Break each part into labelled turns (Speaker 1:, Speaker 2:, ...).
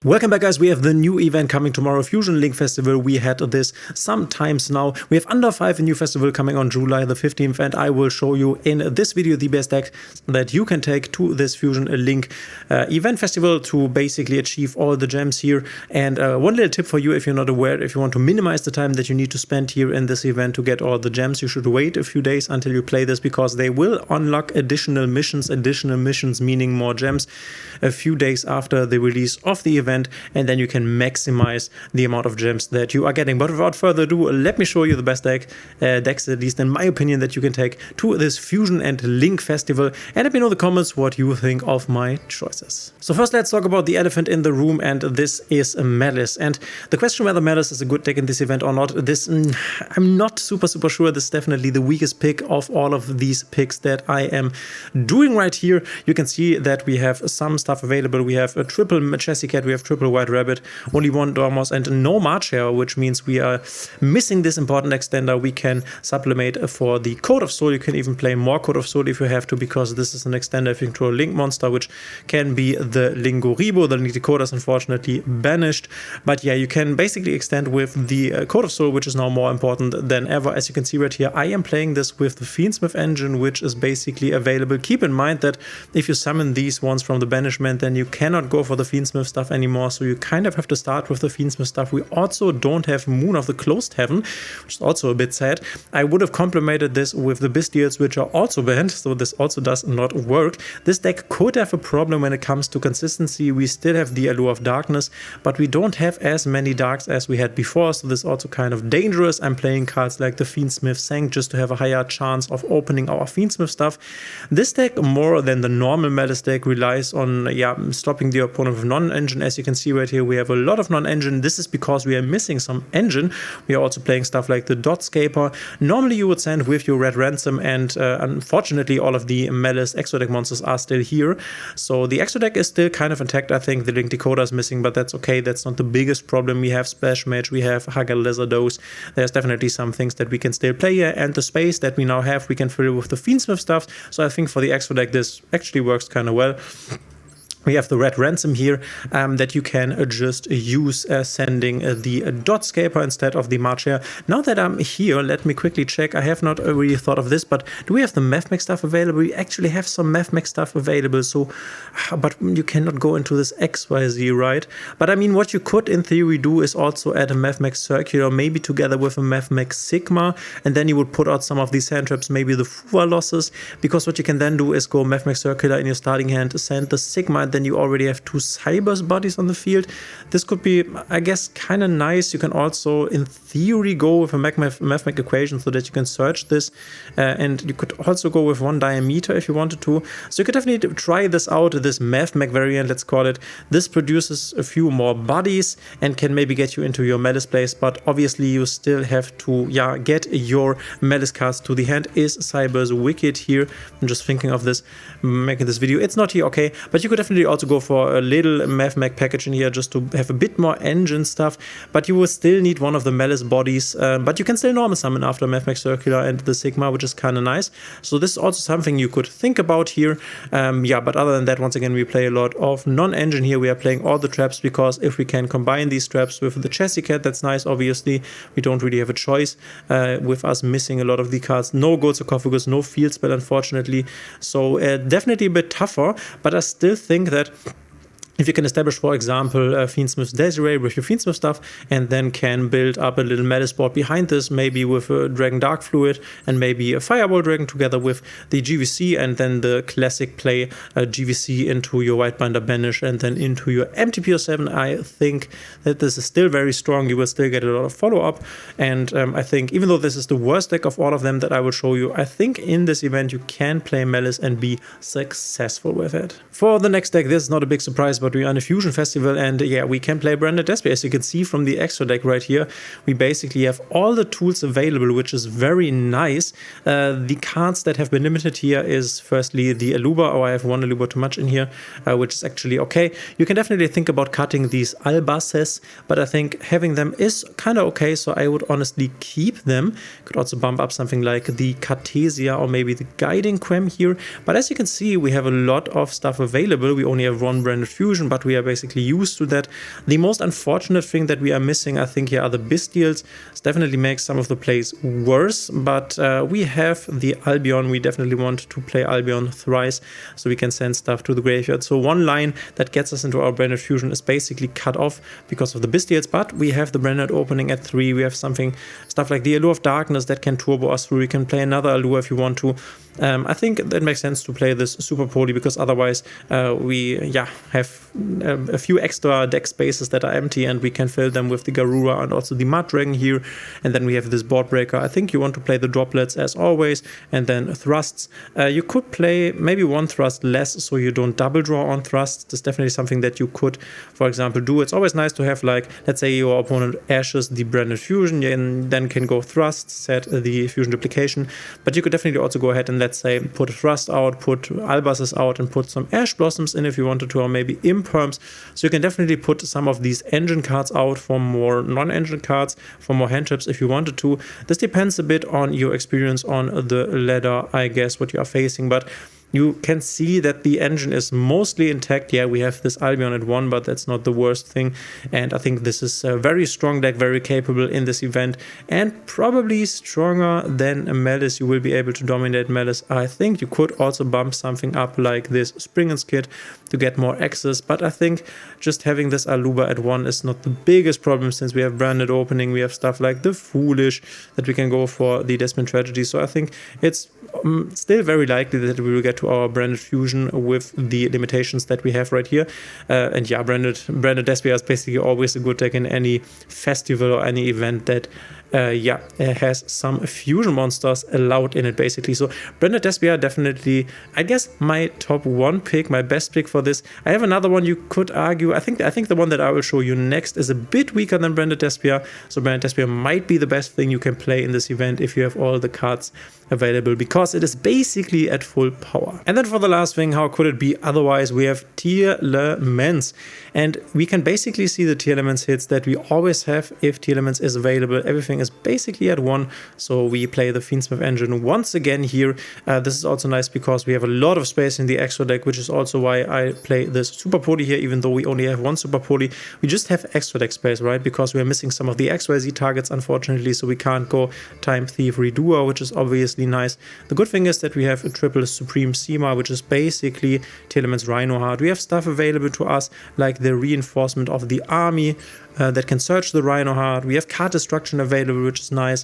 Speaker 1: Welcome back, guys. We have the new event coming tomorrow, Fusion Link Festival. We had this sometimes now. We have Under 5, a new festival coming on July the 15th, and I will show you in this video the best deck that you can take to this Fusion Link event festival to basically achieve all the gems here. And one little tip for you, if you're not aware, if you want to minimize the time that you need to spend here in this event to get all the gems, you should wait a few days until you play this, because they will unlock additional missions meaning more gems, a few days after the release of the event. And then you can maximize the amount of gems that you are getting. But without further ado, let me show you the best decks, at least in my opinion, that you can take to this Fusion and Link Festival. And let me know in the comments what you think of my choices. So first, let's talk about the elephant in the room, and this is Malice. And the question whether Malice is a good deck in this event or not, I'm not super sure. This is definitely the weakest pick of all of these picks that I am doing right here. You can see that we have some stuff available. We have a triple Chassis Cat, we have triple White Rabbit, only one Dormouse, and no March Hare, which means we are missing this important extender. We can sublimate for the Code of Soul. You can even play more Code of Soul if you have to, because this is an extender if you control a Link monster, which can be the Lingoribo. The Decoder is unfortunately banished, but yeah, you can basically extend with the Code of Soul, which is now more important than ever. As you can see right here, I am playing this with the Fiendsmith engine, which is basically available. Keep in mind that if you summon these ones from the banishment, then you cannot go for the Fiendsmith stuff anymore, so you kind of have to start with the Fiendsmith stuff. We also don't have Moon of the Closed Heaven, which is also a bit sad. I would have complemented this with the Bestials, which are also banned, so this also does not work. This deck could have a problem when it comes to consistency. We still have the Allure of Darkness, but we don't have as many darks as we had before, so this is also kind of dangerous. I'm playing cards like the Fiendsmith Sank just to have a higher chance of opening our Fiendsmith stuff. This deck, more than the normal Malice deck, relies on stopping the opponent with non-engine. As you can see right here, we have a lot of non-engine. This is because we are missing some engine. We are also playing stuff like the Dotscaper. Normally you would send with your Red Ransom, and unfortunately all of the Malice Exo deck monsters are still here. So the Exo deck is still kind of intact. I think the Link Decoder is missing, but that's okay. That's not the biggest problem. We have Splash Mage, we have Hugger Lizardos. There's definitely some things that we can still play here, and the space that we now have we can fill with the Fiendsmith stuff. So I think for the Exo deck this actually works kind of well. We have the Red Ransom here that you can just use sending the Dotscaper instead of the March Hare. Now that I'm here, let me quickly check. I have not really thought of this, but do we have the Mefmec stuff available? We actually have some Mefmec stuff available, so but you cannot go into this XYZ, right? But I mean, what you could in theory do is also add a Mefmec Circular, maybe together with a Mefmec Sigma, and then you would put out some of these hand traps, maybe the Fuwa losses, because what you can then do is go Mefmec Circular in your starting hand, send the Sigma, and then you already have two Cybers bodies on the field. This could be, I guess, kind of nice. You can also, in theory, go with a Mefmec equation so that you can search this, and you could also go with one Diameter if you wanted to. So you could definitely try this out, this Mefmec variant, let's call it. This produces a few more bodies and can maybe get you into your Malice place, but obviously you still have to get your Malice cards to the hand. Is Cybers Wicked here? I'm just thinking of this, making this video. It's not here, okay, but you could definitely also go for a little Mefmec package in here just to have a bit more engine stuff, but you will still need one of the Malice bodies, but you can still normal summon after Mefmec Circular and the Sigma, which is kind of nice. So this is also something you could think about here. But other than that, once again, we play a lot of non-engine here. We are playing all the traps, because if we can combine these traps with the Chassis Cat, that's nice. Obviously we don't really have a choice with us missing a lot of the cards. No Gold Sarcophagus, no Field Spell, unfortunately, so definitely a bit tougher, but I still think that if you can establish, for example, Fiendsmith Desiree with your Fiendsmith stuff, and then can build up a little Malice board behind this, maybe with a Dragon Dark Fluid and maybe a Fireball Dragon together with the GVC, and then the classic play GVC into your Whitebinder Banish and then into your MTPO7, I think that this is still very strong. You will still get a lot of follow-up, and I think even though this is the worst deck of all of them that I will show you, I think in this event you can play Malice and be successful with it. For the next deck, this is not a big surprise, but we are in a Fusion Festival, and yeah, we can play Branded Desper. As you can see from the extra deck right here, we basically have all the tools available, which is very nice. The cards that have been limited here is firstly the Aluba, or I have one Aluba too much in here, which is actually okay. You can definitely think about cutting these Albaces, but I think having them is kind of okay, so I would honestly keep them. Could also bump up something like the Cartesia or maybe the Guiding Quem here, but as you can see, we have a lot of stuff available. We only have one Branded Fusion, Fusion, but we are basically used to that. The most unfortunate thing that we are missing, I think, here are the Bestials. This definitely makes some of the plays worse, but we have the Albion. We definitely want to play Albion thrice, so we can send stuff to the graveyard. So one line that gets us into our Branded Fusion is basically cut off because of the Bestials, but we have the Branded opening at 3. We have stuff like the Allure of Darkness that can turbo us through. We can play another Allure if you want to. I think that makes sense to play this super poly, because otherwise we have a few extra deck spaces that are empty, and we can fill them with the Garura and also the Mud Dragon here. And then we have this board breaker. I think you want to play the droplets as always, and then thrusts. You could play maybe one thrust less so you don't double draw on thrusts. That's definitely something that you could, for example, do. It's always nice to have, like, let's say your opponent ashes the Branded Fusion, and then can go thrust, set the fusion duplication. But you could definitely also go ahead and, let's say, put a thrust out, put Albases out, and put some Ash Blossoms in if you wanted to, or maybe Imperms. So you can definitely put some of these engine cards out for more non-engine cards, for more hand trips if you wanted to. This depends a bit on your experience on the ladder, I guess, what you are facing, but you can see that the engine is mostly intact. Yeah, we have this Albion at 1, but that's not the worst thing. And I think this is a very strong deck, very capable in this event, and probably stronger than a Malice. You will be able to dominate Malice. I think you could also bump something up like this Springen's Kit to get more access, but I think just having this Aluba at 1 is not the biggest problem, since we have Branded opening, we have stuff like the Foolish that we can go for, the Desperate Tragedy. So I think it's still very likely that we will get to our Branded Fusion with the limitations that we have right here. And yeah, Branded Desper is basically always a good deck in any festival or any event that has some fusion monsters allowed in it, basically. So Branded Desper definitely, I guess, my top 1 pick, my best pick for this. I have another one you could argue. I think the one that I will show you next is a bit weaker than Branded Desper. So Branded Desper might be the best thing you can play in this event if you have all the cards available, because it is basically at full power. And then for the last thing, how could it be otherwise? We have Tiermen, and we can basically see the Tiermen hits that we always have if Tiermen is available. Everything is basically at 1, so we play the Fiendsmith engine once again here. This is also nice because we have a lot of space in the extra deck, which is also why I play this Super Poly here, even though we only have 1 Super Poly. We just have extra deck space, right? Because we are missing some of the XYZ targets, unfortunately, so we can't go Time Thief Redoer, which is obviously nice. The good thing is that we have a triple Supreme Seema, which is basically Tiermen's Rhino Heart. We have stuff available to us like the reinforcement of the army that can search the Rhino Heart. We have card destruction available, which is nice.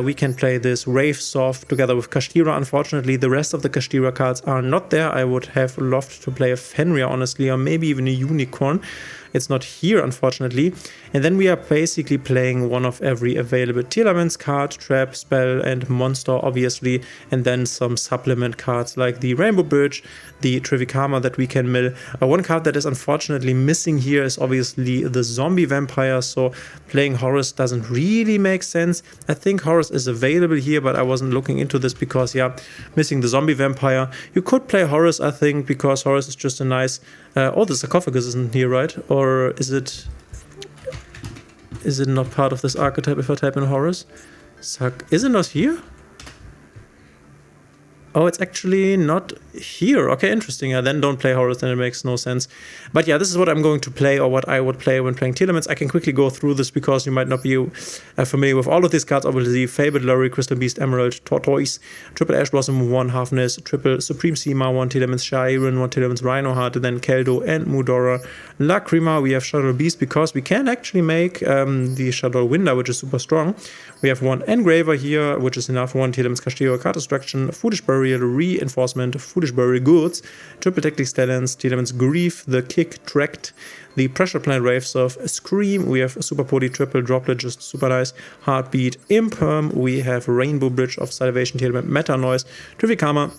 Speaker 1: We can play this Wraith Soft together with Kashtira. Unfortunately, the rest of the Kashtira cards are not there. I would have loved to play a Fenrir, honestly, or maybe even a Unicorn. It's not here, unfortunately. And then we are basically playing one of every available Tiermen card, trap, spell, and monster, obviously. And then some supplement cards like the Rainbow Bridge, the Trivikama that we can mill. One card that is unfortunately missing here is obviously the Zombie Vampire. So playing Horus doesn't really make sense. I think Horus is available here, but I wasn't looking into this because, yeah, missing the Zombie Vampire. You could play Horus, I think, because Horus is just a nice... oh, the sarcophagus isn't here, right? Or is it not part of this archetype if I type in Horus? Is it not here? Oh, it's actually not here. Okay, interesting. Yeah, then don't play Horus, then it makes no sense. But yeah, this is what I'm going to play, or what I would play when playing Tiermen. I can quickly go through this because you might not be familiar with all of these cards. Obviously, Fabled Lurry, Crystal Beast, Emerald, Tortoise, triple Ash Blossom, 1 Halfness, triple Supreme Seema, 1 Tiermen's Shiren, 1 Tiermen's Rhino Heart, then Keldo and Mudora. Lacrima, we have Shadow Beast because we can actually make the Shadow Winder, which is super strong. We have 1 Engraver here, which is enough, 1 Tiermen's Castillo, Card Destruction, Foolish Burial, Reinforcement, Foolish Burial Goods, triple Tactic Stallions, Tiermen's Grief, the Kick, Tract, the Pressure Plant Waves of Scream. We have Super Poly, triple Droplet, just super nice. Heartbeat, Imperm. We have Rainbow Bridge of Salvation, Tiermen, Meta Noise, Trivikama,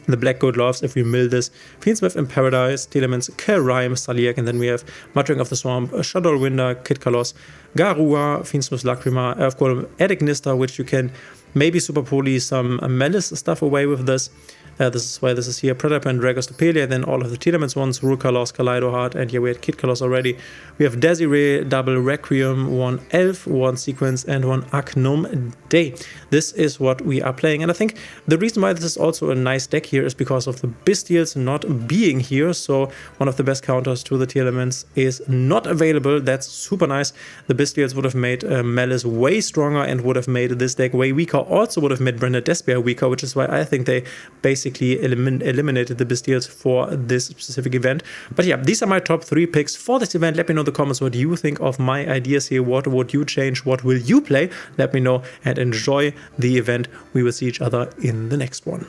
Speaker 1: the Black Gold Loves, if we mill this, Fiendsmith in Paradise, Tiermen's Kerime, Saliak, and then we have Muttering of the Swamp, Shadow Winder, Kid Kalos, Garua, Fiendsmith's Lacrima, Earthgolem, Edignista, which you can maybe Super Poly some Malice stuff away with this. This is why this is here. Predator and Dragos Topelia, then all of the Tiermen ones, Rukalos, Kaleido Heart, and yeah, we had Kid Kalos already. We have Desiree, double Requiem, 1 Elf, 1 Sequence, and 1 Agnum Day. This is what we are playing, and I think the reason why this is also a nice deck here is because of the Bystials not being here, so one of the best counters to the tier elements is not available. That's super nice. The Bystials would have made Malice way stronger and would have made this deck way weaker. Also would have made Brenda Desper weaker, which is why I think they basically eliminated the Bystials for this specific event. But yeah, these are my top 3 picks for this event. Let me know in the comments what you think of my ideas here. What would you change? What will you play? Let me know and enjoy the event. We will see each other in the next one.